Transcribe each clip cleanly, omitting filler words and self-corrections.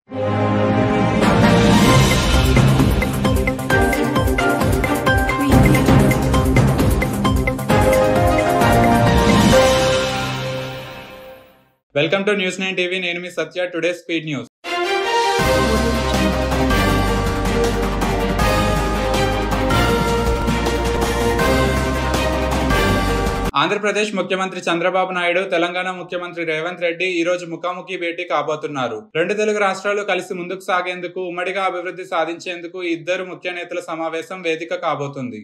Welcome to news 9 TV. నేను మీ Satya. Today speed news. Andhra Pradesh ముఖ్యమంత్రి చంద్రబాబు నాయుడు, తెలంగాణ ముఖ్యమంత్రి రేవంత్ రెడ్డి ఈ రోజు ముఖాముఖి భేటీ కాబోతున్నారు. రెండు తెలుగు రాష్ట్రాలు కలిసి ముందుకు సాగేందుకు, ఉమ్మడిగా అభివృద్ధి సాధించేందుకు ఈ ఇద్దరు ముఖ్య నేతల సమావేశం వేదిక కాబోతుంది.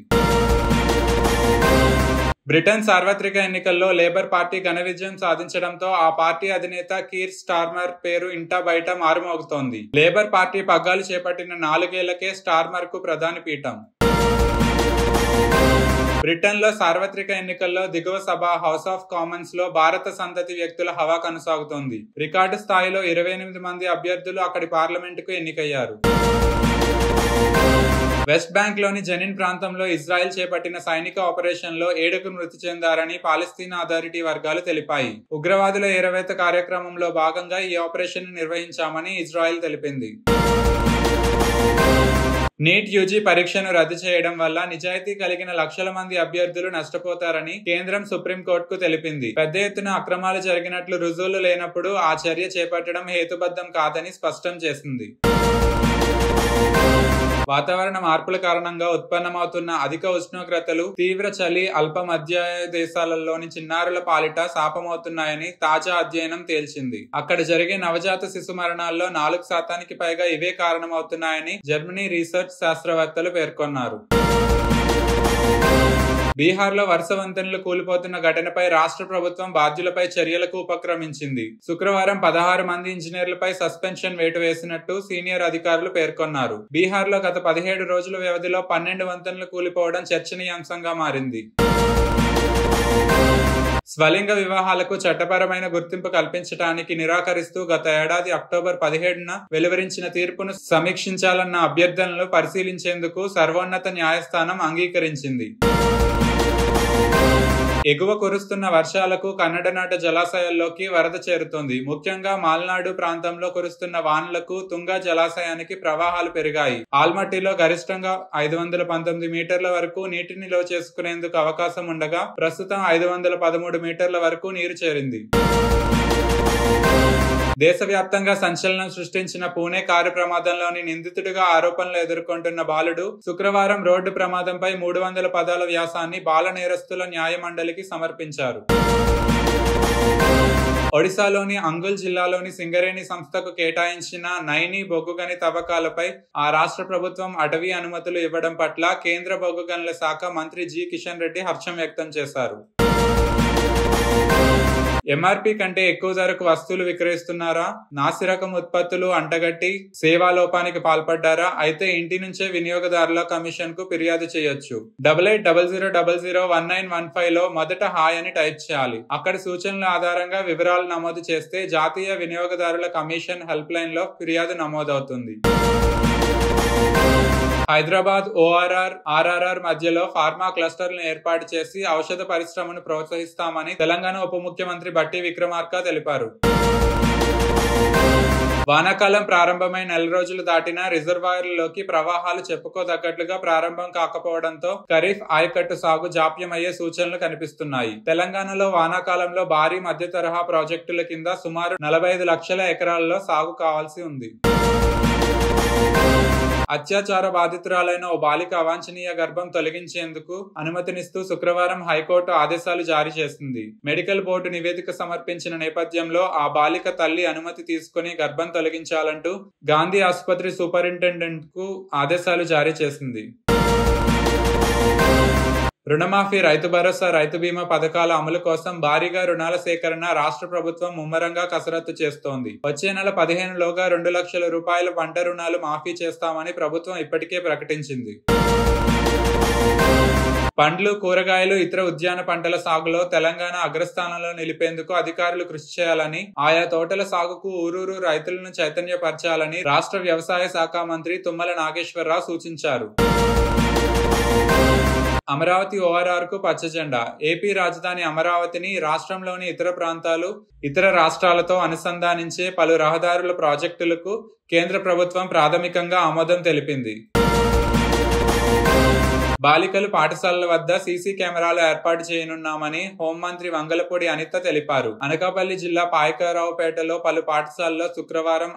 బ్రిటన్ సార్వత్రిక ఎన్నికల్లో లేబర్ పార్టీ ఘన విజయం సాధించడంతో ఆ పార్టీ అధినేత కీర్ స్టార్మర్ పేరు ఇంటా బయట మారుమోగుతోంది. లేబర్ పార్టీ పగ్గాలు చేపట్టిన 4 ఏళ్లకే స్టార్మర్ కు ప్రధాని పీఠం. బ్రిటన్లో సార్వత్రిక ఎన్నికల్లో దిగువ సభ హౌస్ ఆఫ్ కామన్స్ లో భారత సంతతి వ్యక్తుల హవా కొనసాగుతోంది. రికార్డు స్థాయిలో 28 మంది అభ్యర్థులు అక్కడి పార్లమెంటుకు ఎన్నికయ్యారు. వెస్ట్ బ్యాంక్ లోని జెనిన్ ప్రాంతంలో ఇజ్రాయెల్ చేపట్టిన సైనిక ఆపరేషన్ లో 7 మృతి చెందారని పాలస్తీనా అథారిటీ వర్గాలు తెలిపాయి. ఉగ్రవాదుల ఏరవేత కార్యక్రమంలో భాగంగా ఈ ఆపరేషన్ నిర్వహించామని ఇజ్రాయెల్ తెలిపింది. నీట్ యూజీ పరీక్షను రద్దు చేయడం వల్ల నిజాయితీ కలిగిన లక్షల మంది అభ్యర్థులు నష్టపోతారని కేంద్రం సుప్రీంకోర్టుకు తెలిపింది. పెద్ద ఎత్తున అక్రమాలు జరిగినట్లు రుజువులు లేనప్పుడు ఆ చర్య చేపట్టడం హేతుబద్ధం కాదని స్పష్టం చేసింది. వాతావరణ మార్పుల కారణంగా ఉత్పన్నమవుతున్న అధిక ఉష్ణోగ్రతలు, తీవ్ర చలి అల్ప మధ్యాయ దేశాలలోని చిన్నారుల పాలిట శాపమవుతున్నాయని తాజా అధ్యయనం తేల్చింది. అక్కడ జరిగే నవజాత శిశు మరణాల్లో 4% పైగా ఇవే కారణమవుతున్నాయని జర్మనీ రీసెర్చ్ శాస్త్రవేత్తలు పేర్కొన్నారు. బీహార్లో వరుస వంతెనలు కూలిపోతున్న ఘటనపై రాష్ట్ర ప్రభుత్వం బాధ్యులపై చర్యలకు ఉపక్రమించింది. శుక్రవారం 16 మంది ఇంజనీర్లపై సస్పెన్షన్ వేటు వేసినట్టు సీనియర్ అధికారులు పేర్కొన్నారు. బీహార్లో గత 17 రోజుల వ్యవధిలో 12 వంతెనలు కూలిపోవడం చర్చనీయాంశంగా మారింది. స్వలింగ వివాహాలకు చట్టపరమైన గుర్తింపు కల్పించడానికి నిరాకరిస్తూ గత ఏడాది అక్టోబర్ 17న వెలువరించిన తీర్పును సమీక్షించాలన్న అభ్యర్థనలు పరిశీలించేందుకు సర్వోన్నత న్యాయస్థానం అంగీకరించింది. ఎగువ కురుస్తున్న వర్షాలకు కన్నడనాట జలాశయాల్లోకి వరద చేరుతోంది. ముఖ్యంగా మాల్నాడు ప్రాంతంలో కురుస్తున్న వానలకు తుంగా జలాశయానికి ప్రవాహాలు పెరిగాయి. ఆల్మట్టిలో గరిష్టంగా 519 మీటర్ల వరకు నీటిని నిల్వ చేసుకునేందుకు అవకాశం ఉండగా ప్రస్తుతం 513 మీటర్ల వరకు నీరు చేరింది. దేశవ్యాప్తంగా సంచలనం సృష్టించిన పూణే కారు ప్రమాదంలోని నిందితుడిగా ఆరోపణలు ఎదుర్కొంటున్న బాలుడు శుక్రవారం రోడ్డు ప్రమాదంపై 300 పదాల వ్యాసాన్ని బాల నేరస్తుల న్యాయ మండలికి సమర్పించారు. ఒడిశాలోని అంగుల్ జిల్లాలోని సింగరేణి సంస్థకు కేటాయించిన నైని బొగ్గుగని తవ్వకాలపై ఆ రాష్ట్ర ప్రభుత్వం అటవీ అనుమతులు ఇవ్వడం పట్ల కేంద్ర బొగ్గు గనుల శాఖ మంత్రి జి కిషన్ రెడ్డి హర్షం వ్యక్తం చేశారు. ఎంఆర్పీ కంటే ఎక్కువ ధరకు వస్తువులు విక్రయిస్తున్నారా? నాసిరకం ఉత్పత్తులు అంటగట్టి సేవాలోపానికి పాల్పడ్డారా? అయితే ఇంటి నుంచే వినియోగదారుల కమిషన్ కు ఫిర్యాదు చేయొచ్చు. 8800001915 లో మొదట హాయ్ అని టైప్ చేయాలి. అక్కడి సూచనల ఆధారంగా వివరాలు నమోదు చేస్తే జాతీయ వినియోగదారుల కమిషన్ హెల్ప్ లైన్ లో ఫిర్యాదు నమోదవుతుంది. హైదరాబాద్ ఓఆర్ఆర్, ఆర్ఆర్ఆర్ మధ్యలో ఫార్మా క్లస్టర్లను ఏర్పాటు చేసి ఔషధ పరిశ్రమను ప్రోత్సహిస్తామని తెలంగాణ ఉప ముఖ్యమంత్రి బట్టి విక్రమార్క తెలిపారు. వానాకాలం ప్రారంభమై 4 రోజులు దాటినా రిజర్వాయర్లలోకి ప్రవాహాలు చెప్పుకోదగ్గట్లుగా ప్రారంభం కాకపోవడంతో ఖరీఫ్ ఆయకట్టు సాగు జాప్యమయ్యే సూచనలు కనిపిస్తున్నాయి. తెలంగాణలో వానాకాలంలో భారీ మధ్య తరహా ప్రాజెక్టుల కింద సుమారు 45 లక్షల ఎకరాల్లో సాగు కావాల్సి ఉంది. అత్యాచార బాధితురాలైన ఓ బాలిక అవాంఛనీయ గర్భం తొలగించేందుకు అనుమతినిస్తూ శుక్రవారం హైకోర్టు ఆదేశాలు జారీ చేసింది. మెడికల్ బోర్డు నివేదిక సమర్పించిన నేపథ్యంలో ఆ బాలిక తల్లి అనుమతి తీసుకుని గర్భం తొలగించాలంటూ గాంధీ ఆసుపత్రి సూపరింటెండెంట్ కు ఆదేశాలు జారీ చేసింది. రుణమాఫీ, రైతు భరోసా, రైతు బీమా పథకాల అమలు కోసం భారీగా రుణాల సేకరణ రాష్ట్ర ప్రభుత్వం ముమ్మరంగా కసరత్తు చేస్తోంది. వచ్చే నెల 15లోగా 2 లక్షల రూపాయల పంట రుణాలు మాఫీ చేస్తామని ప్రభుత్వం ఇప్పటికే ప్రకటించింది. పండ్లు, కూరగాయలు, ఇతర ఉద్యాన పంటల సాగులో తెలంగాణ అగ్రస్థానంలో నిలిపేందుకు అధికారులు కృషి చేయాలని, ఆయా తోటల సాగుకు ఊరూరు రైతులను చైతన్యపరచాలని రాష్ట్ర వ్యవసాయ శాఖ మంత్రి తుమ్మల నాగేశ్వరరావు సూచించారు. అమరావతి ORR కు పచ్చజెండా. ఏపీ రాజధాని అమరావతిని రాష్ట్రంలోని ఇతర రాష్ట్రాలతో అనుసంధానించే పలు రహదారుల ప్రాజెక్టులకు కేంద్ర ప్రభుత్వం ప్రాథమికంగా ఆమోదం తెలిపింది. బాలికలు పాఠశాలల వద్ద సీసీ కెమెరాలు ఏర్పాటు చేయనున్నామని హోంమంత్రి వంగలపూడి అనిత తెలిపారు. అనకాపల్లి జిల్లా పాయకరావుపేటలో పలు పాఠశాలల్లో శుక్రవారం